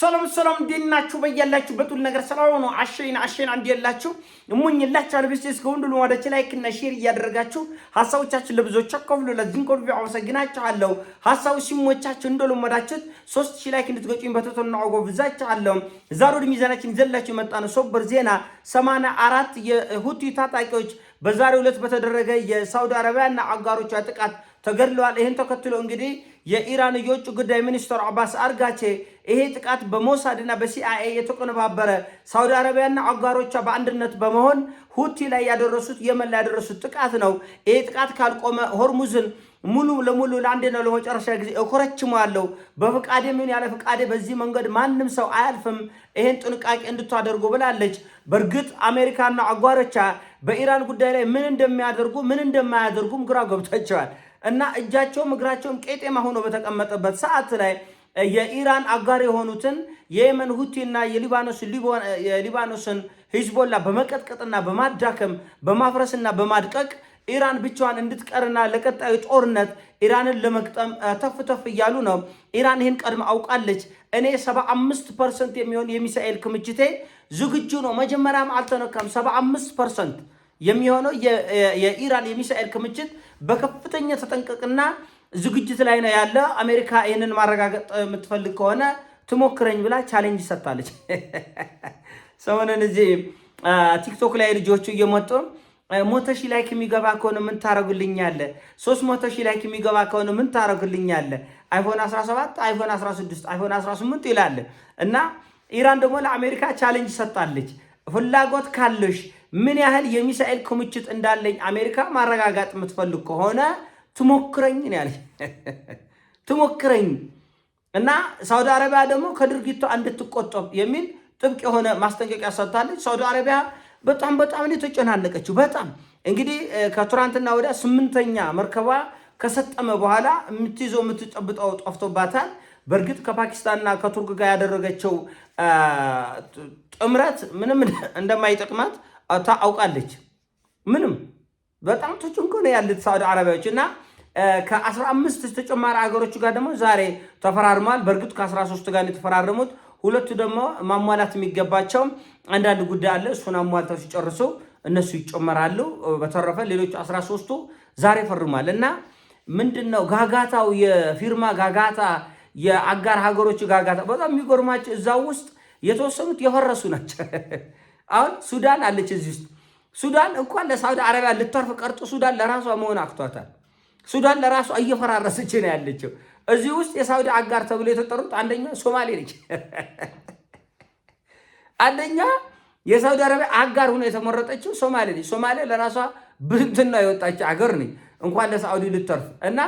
ሰላም ዲናችሁ በያላችሁ በጡል ነገር ሰላም ነው። አሸይና እንዲያላችሁ እሙኝላችሁ አልብስስ ከሁሉ ወደች ላይክ እና ሼር እያደረጋችሁ ሐሳቦቻችን ለብዙዎች አከፍሉ። ለዚህ ኮልቪ አመሰግናችኋለሁ። ሐሳቡ ሲሞቻችሁ እንደለመዳችሁት 3000 ላይክ እንድትገጩኝ በተተና አጎብዛችኋለሁ። ዛሬ ሚዛናችን ዘላችሁ መጣነው ሶበር ዜና 84 የሁቲ ታጣቂዎች በዛሬው ዕለት በተደረገ የሳውዲ አረቢያና አጋሮቿ ጥቃት ተገድለዋል። ይሄን ተከትሎ እንግዲህ የኢራን የውጭ ጉዳይ ሚኒስትር አባስ አርጋቼ ይሄ ጥቃት በሞሳድና በሲአይኤ የተቀነባበረ ሳውዲ አረቢያና አጋሮቿ በአንድነት በመሆን ሁቲ ላይ ያደረሱት የመን ላይ ያደረሱት ጥቃት ነው። ይሄ ጥቃት ካልቆመ ሆርሙዝን ሙሉ ለሙሉ ለአንዴና ለመጨረሻ ጊዜ እኮረችማለሁ፣ በፍቃዴ ምን ያለ ፍቃዴ በዚህ መንገድ ማንም ሰው አያልፍም፣ ይሄን ጥንቃቄ እንድታደርጉ ብላለች። በርግጥ አሜሪካና አጋሮቿ በኢራን ጉዳይ ላይ ምን እንደሚያደርጉ ምን እንደማያደርጉም ግራ ገብቷቸዋል እና እጃቸውም እግራቸውም ቄጤማ ሆኖ በተቀመጠበት ሰዓት ላይ የኢራን አጋር የሆኑትን የየመን ሁቲና የሊባኖስን ሂዝቦላ በመቀጥቀጥና በማዳከም በማፍረስና በማድቀቅ ኢራን ብቻዋን እንድትቀርና ለቀጣዩ ጦርነት ኢራንን ለመቅጠም ተፍ እያሉ ነው። ኢራን ይህን ቀድማ አውቃለች። እኔ 75% የሚሆን የሚሳኤል ክምችቴ ዝግጁ ነው። መጀመሪያም አልተነካም። 75% የሚሆነው የኢራን የሚሳኤል ክምችት በከፍተኛ ተጠንቀቅና ዝግጅት ላይ ነው ያለ። አሜሪካ ይህንን ማረጋገጥ የምትፈልግ ከሆነ ትሞክረኝ ብላ ቻሌንጅ ሰጥታለች። ሰሞኑን እዚህ ቲክቶክ ላይ ልጆቹ እየመጡ 100,000 ላይክ የሚገባ ከሆነ ምን ታረጉልኛለ? 300,000 ላይክ የሚገባ ከሆነ ምን ታረጉልኛለ? አይፎን 17፣ አይፎን 16፣ አይፎን 18 ይላል እና ኢራን ደግሞ ለአሜሪካ ቻሌንጅ ሰጥታለች። ፍላጎት ካለሽ ምን ያህል የሚሳኤል ክምችት እንዳለኝ አሜሪካ ማረጋጋጥ የምትፈልግ ከሆነ ትሞክረኝ ነው ያለች። ትሞክረኝ እና ሳውዲ አረቢያ ደግሞ ከድርጊቷ እንድትቆጠብ የሚል ጥብቅ የሆነ ማስጠንቀቂያ ሰጥታለች። ሳውዲ አረቢያ በጣም ነው የተጨናነቀችው። በጣም እንግዲህ ከቱራንትና ወዲያ 8ኛ መርከቧ ከሰጠመ በኋላ የምትይዘው የምትጨብጠው ጠፍቶባታል። በእርግጥ ከፓኪስታንና ከቱርክ ጋር ያደረገችው ጥምረት ምንም እንደማይጠቅማት ታውቃለች። ምንም በጣም ተጨንቆ ነው ያሉት ሳውዲ አረቢያዎች እና ከ15 ተጨማሪ አገሮች ጋር ደግሞ ዛሬ ተፈራርመዋል። በእርግጥ ከ13 ጋር የተፈራረሙት ሁለቱ ደግሞ ማሟላት የሚገባቸው አንዳንድ ጉዳይ አለ። እሱን አሟልተው ሲጨርሱ እነሱ ይጨመራሉ። በተረፈ ሌሎች 13ቱ ዛሬ ፈርሟል እና ምንድነው ጋጋታው? የፊርማ ጋጋታ፣ የአጋር ሀገሮች ጋጋታ በጣም የሚጎርማቸው እዛው ውስጥ የተወሰኑት የፈረሱ ናቸው። አሁን ሱዳን አለች እዚህ ውስጥ። ሱዳን እንኳን ለሳውዲ አረቢያ ልትተርፍ ቀርጦ ሱዳን ለራሷ መሆን አክቷታል። ሱዳን ለራሷ እየፈራረሰች ነው ያለችው። እዚህ ውስጥ የሳውዲ አጋር ተብሎ የተጠሩት አንደኛ ሶማሌ ነች። አንደኛ የሳውዲ አረቢያ አጋር ሆኖ የተመረጠችው ሶማሌ ነች። ሶማሌ ለራሷ ብንትና የወጣች አገር ነች እንኳን ለሳውዲ ልትተርፍ እና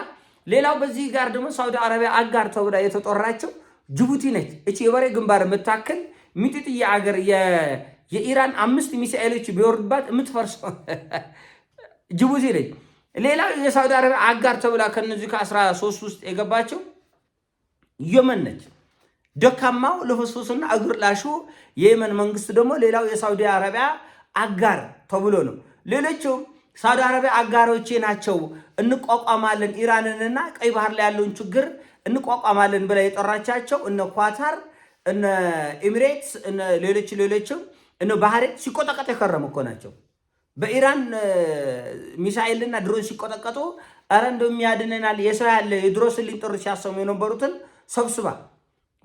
ሌላው በዚህ ጋር ደግሞ ሳውዲ አረቢያ አጋር ተብላ የተጠራችው ጅቡቲ ነች። እቺ የበሬ ግንባር የምታክል ሚጢጥዬ አገር የኢራን 5 ሚሳኤሎች ቢወርድባት የምትፈርሰው ጅቡቲ ነች። ሌላው የሳውዲ አረቢያ አጋር ተብላ ከነዚህ ከ13 ውስጥ የገባቸው የመን ነች። ደካማው ለፈስፈስና እግር ላሹ የየመን መንግስት ደግሞ ሌላው የሳውዲ አረቢያ አጋር ተብሎ ነው። ሌሎቹ ሳውዲ አረቢያ አጋሮቼ ናቸው፣ እንቋቋማለን፣ ኢራንንና ቀይ ባህር ላይ ያለውን ችግር እንቋቋማለን ብላ የጠራቻቸው እነ ኳታር፣ እነ ኤሚሬትስ፣ እነ ሌሎችም እነ ባህሬን ሲቆጠቀጥ የከረሙ እኮ ናቸው። በኢራን ሚሳኤልና ድሮን ሲቆጠቀጡ አረ እንደሚያድነናል የሰው ያለ የድሮስልኝ ጥሪ ሲያሰሙ የነበሩትን ሰብስባ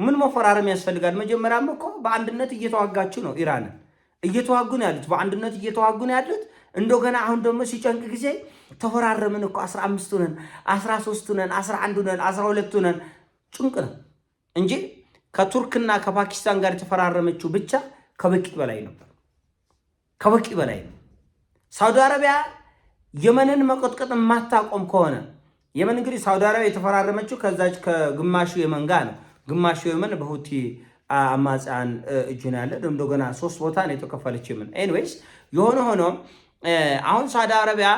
ምን መፈራረም ያስፈልጋል? መጀመሪያም እኮ በአንድነት እየተዋጋችሁ ነው። ኢራንን እየተዋጉ ነው ያሉት፣ በአንድነት እየተዋጉ ነው ያሉት። እንደገና አሁን ደግሞ ሲጨንቅ ጊዜ ተፈራረምን እኮ 15 ነን፣ 13 ነን፣ 11 ነን፣ 12 ነን። ጭንቅ ነው እንጂ ከቱርክና ከፓኪስታን ጋር የተፈራረመችው ብቻ ከበቂ በላይ ነበር። ከበቂ በላይ ነው። ሳውዲ አረቢያ የመንን መቆጥቀጥ የማታቆም ከሆነ የመን እንግዲህ ሳውዲ አረቢያ የተፈራረመችው ከዛች ከግማሹ የመን ጋር ነው። ግማሹ የመን በሁቲ አማጽያን እጅ ነው ያለ። እንደገና 3 ቦታ ነው የተከፈለች የመን። ኤኒዌይስ የሆነ ሆኖ አሁን ሳውዲ አረቢያ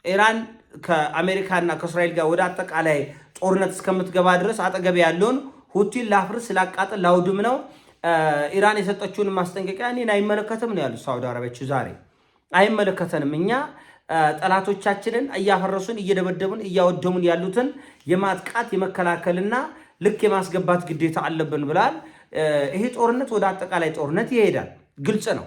ኢራን ከአሜሪካና ከእስራኤል ጋር ወደ አጠቃላይ ጦርነት እስከምትገባ ድረስ አጠገብ ያለውን ሁቲን ላፍርስ፣ ላቃጥል፣ ላውድም ነው። ኢራን የሰጠችውን ማስጠንቀቂያ እኔን አይመለከትም ነው ያሉት ሳውዲ አረቢያዎች ዛሬ። አይመለከተንም፣ እኛ ጠላቶቻችንን እያፈረሱን እየደበደቡን እያወደሙን ያሉትን የማጥቃት የመከላከልና ልክ የማስገባት ግዴታ አለብን ብላል። ይሄ ጦርነት ወደ አጠቃላይ ጦርነት ይሄዳል። ግልጽ ነው።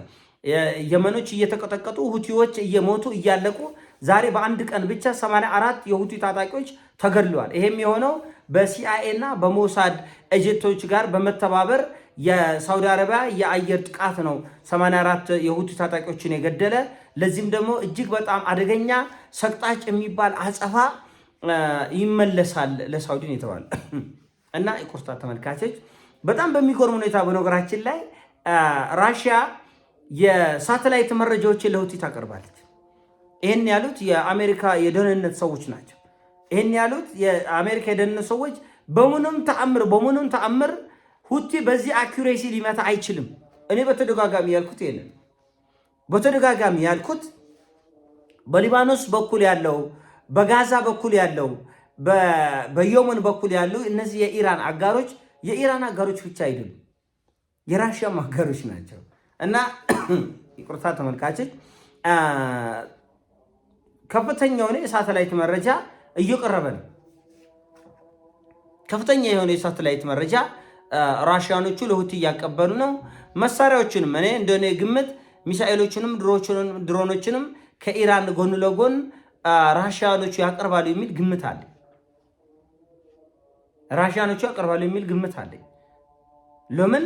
የመኖች እየተቀጠቀጡ ሁቲዎች እየሞቱ እያለቁ ዛሬ በአንድ ቀን ብቻ 84 የሁቲ ታጣቂዎች ተገድለዋል። ይሄም የሆነው በሲአይኤ እና በሞሳድ ኤጀንቶች ጋር በመተባበር የሳውዲ አረቢያ የአየር ጥቃት ነው 84 የሁቲ ታጣቂዎችን የገደለ። ለዚህም ደግሞ እጅግ በጣም አደገኛ ሰቅጣጭ የሚባል አጸፋ ይመለሳል ለሳውዲን የተባለ እና ይቆርታ ተመልካቾች በጣም በሚገርም ሁኔታ በነገራችን ላይ ራሽያ የሳተላይት መረጃዎችን ለሁቲ ታቀርባለች። ይሄን ያሉት የአሜሪካ የደህንነት ሰዎች ናቸው። ይሄን ያሉት የአሜሪካ የደህንነት ሰዎች በምንም ተአምር ሁቲ በዚህ አኩሬሲ ሊመታ አይችልም። እኔ በተደጋጋሚ ያልኩት በሊባኖስ በኩል ያለው፣ በጋዛ በኩል ያለው፣ በየመን በኩል ያለው እነዚህ የኢራን አጋሮች ብቻ አይደሉም፣ የራሽያም አጋሮች ናቸው። እና ይቅርታ ተመልካቾች ከፍተኛ የሆነ የሳተላይት መረጃ እየቀረበ ነው። ከፍተኛ የሆነ የሳተላይት መረጃ ራሽያኖቹ ለሁቲ እያቀበሉ ነው። መሳሪያዎችንም እኔ እንደኔ ግምት ሚሳኤሎችንም ድሮኖችንም ከኢራን ጎን ለጎን ራሽያኖቹ ያቀርባሉ የሚል ግምት አለ። ለምን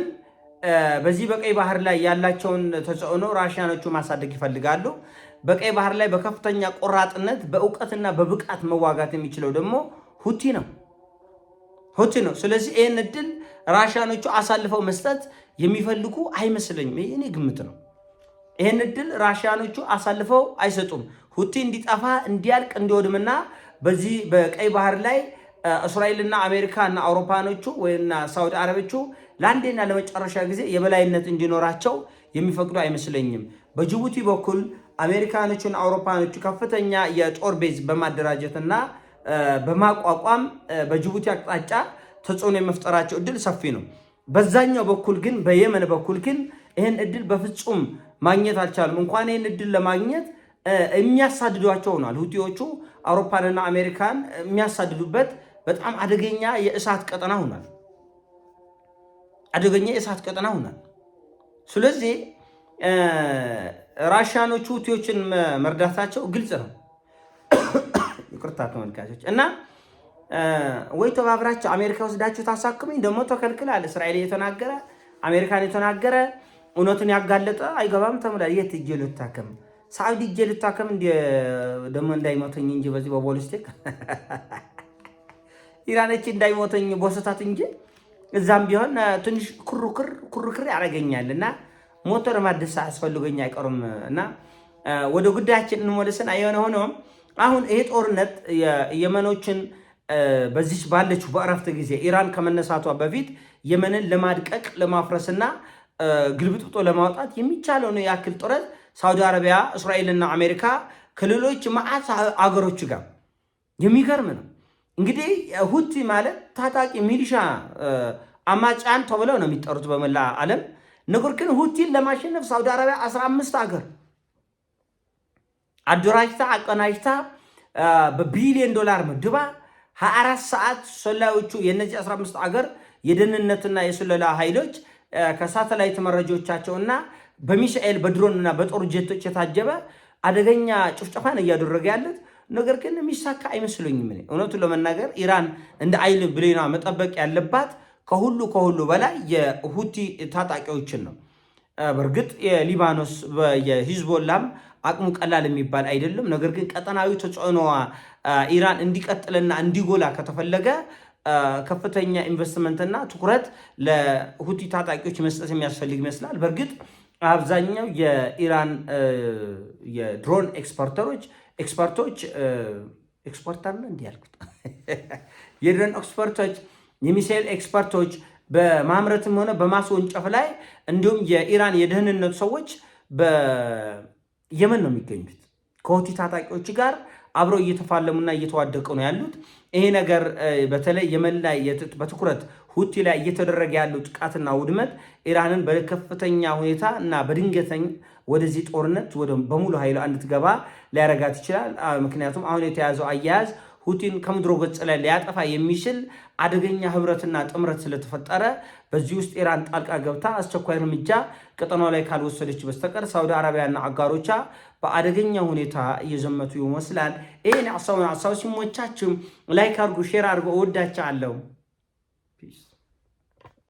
በዚህ በቀይ ባህር ላይ ያላቸውን ተጽዕኖ ራሽያኖቹ ማሳደግ ይፈልጋሉ። በቀይ ባህር ላይ በከፍተኛ ቆራጥነት በእውቀትና በብቃት መዋጋት የሚችለው ደግሞ ሁቲ ነው። ስለዚህ ይህን እድል ራሽያኖቹ አሳልፈው መስጠት የሚፈልጉ አይመስለኝም። እኔ ግምት ነው። ይህን እድል ራሽያኖቹ አሳልፈው አይሰጡም። ሁቲ እንዲጠፋ እንዲያልቅ እንዲወድምና በዚህ በቀይ ባህር ላይ እስራኤልና አሜሪካና አውሮፓኖቹ ወይና ሳውዲ አረቦቹ ለአንዴና ለመጨረሻ ጊዜ የበላይነት እንዲኖራቸው የሚፈቅዱ አይመስለኝም። በጅቡቲ በኩል አሜሪካኖቹና አውሮፓኖቹ ከፍተኛ የጦር ቤዝ በማደራጀትና በማቋቋም በጅቡቲ አቅጣጫ ተጽዕኖ የመፍጠራቸው እድል ሰፊ ነው። በዛኛው በኩል ግን በየመን በኩል ግን ይህን እድል በፍጹም ማግኘት አልቻሉም። እንኳን ይህን እድል ለማግኘት የሚያሳድዷቸው ሆኗል። ሁቲዎቹ አውሮፓንና አሜሪካን የሚያሳድዱበት በጣም አደገኛ የእሳት ቀጠና ሆኗል። ስለዚህ ራሽያኖቹ ሁቲዎችን መርዳታቸው ግልጽ ነው። ይቅርታ ተመልካቾች እና ወይ ተባብራችሁ አሜሪካ ወስዳችሁ ታሳክሙኝ ደግሞ ተከልክላል። እስራኤል የተናገረ አሜሪካን የተናገረ እውነቱን ያጋለጠ አይገባም ተብሏል። የት ሂጄ ልታከም? ሳዑዲ ሂጄ ልታከም ደግሞ እንዳይሞተኝ እንጂ በዚህ በቦሊስቲክ ኢራኖች እንዳይሞተኝ ቦሰታት እንጂ እዛም ቢሆን ትንሽ ኩርክር ያደርገኛል እና ሞተር ማደስ አስፈልገኝ አይቀርም። እና ወደ ጉዳያችን እንመለስን። የሆነ ሆኖ አሁን ይሄ ጦርነት የመኖችን በዚህ ባለችው በእረፍት ጊዜ ኢራን ከመነሳቷ በፊት የመንን ለማድቀቅ ለማፍረስና ግልብጥብጦ ለማውጣት የሚቻለውን ያክል ጥረት ሳውዲ አረቢያ፣ እስራኤልና አሜሪካ ከሌሎች መዓት አገሮች ጋር የሚገርም ነው። እንግዲህ ሁቲ ማለት ታጣቂ ሚሊሻ አማጫን ተብለው ነው የሚጠሩት በመላ ዓለም። ነገር ግን ሁቲን ለማሸነፍ ሳውዲ አረቢያ 15 ሀገር አደራጅታ አቀናጅታ በቢሊዮን ዶላር መድባ 24 ሰዓት ሰላዮቹ የነዚህ 15 ሀገር የደህንነትና የስለላ ኃይሎች ከሳተላይት መረጃዎቻቸውና በሚሳኤል በድሮንና በጦር ጀቶች የታጀበ አደገኛ ጭፍጨፋን እያደረገ ያሉት። ነገር ግን የሚሳካ አይመስለኝም። እውነቱን ለመናገር ኢራን እንደ አይል ብሌና መጠበቅ ያለባት ከሁሉ በላይ የሁቲ ታጣቂዎችን ነው። በእርግጥ የሊባኖስ የሂዝቦላም አቅሙ ቀላል የሚባል አይደለም። ነገር ግን ቀጠናዊ ተጽዕኖዋ ኢራን እንዲቀጥልና እንዲጎላ ከተፈለገ ከፍተኛ ኢንቨስትመንቶችና ትኩረት ለሁቲ ታጣቂዎች መስጠት የሚያስፈልግ ይመስላል። በእርግጥ አብዛኛው የኢራን የድሮን ኤክስፐርቶች የድሮን ኤክስፐርቶች የሚሳኤል ኤክስፐርቶች በማምረትም ሆነ በማስወንጨፍ ላይ እንዲሁም የኢራን የደህንነት ሰዎች በየመን ነው የሚገኙት። ከሁቲ ታጣቂዎች ጋር አብረው እየተፋለሙና እየተዋደቁ ነው ያሉት። ይሄ ነገር በተለይ የመን ላይ በትኩረት ሁቲ ላይ እየተደረገ ያለው ጥቃትና ውድመት ኢራንን በከፍተኛ ሁኔታ እና በድንገተኛ ወደዚህ ጦርነት በሙሉ ኃይሏ እንድትገባ ሊያረጋት ይችላል። ምክንያቱም አሁን የተያዘው አያያዝ ሁቲን ከምድሮ ገጽ ላይ ሊያጠፋ የሚችል አደገኛ ህብረትና ጥምረት ስለተፈጠረ በዚህ ውስጥ ኢራን ጣልቃ ገብታ አስቸኳይ እርምጃ ቀጠናው ላይ ካልወሰደች በስተቀር ሳውዲ አረቢያና አጋሮቿ በአደገኛ ሁኔታ እየዘመቱ ይመስላል። ይሄን ሐሳብ ሲሞቻችሁ ላይክ አድርጉ፣ ሼር አድርጉ። እወዳችኋለሁ። ፒስ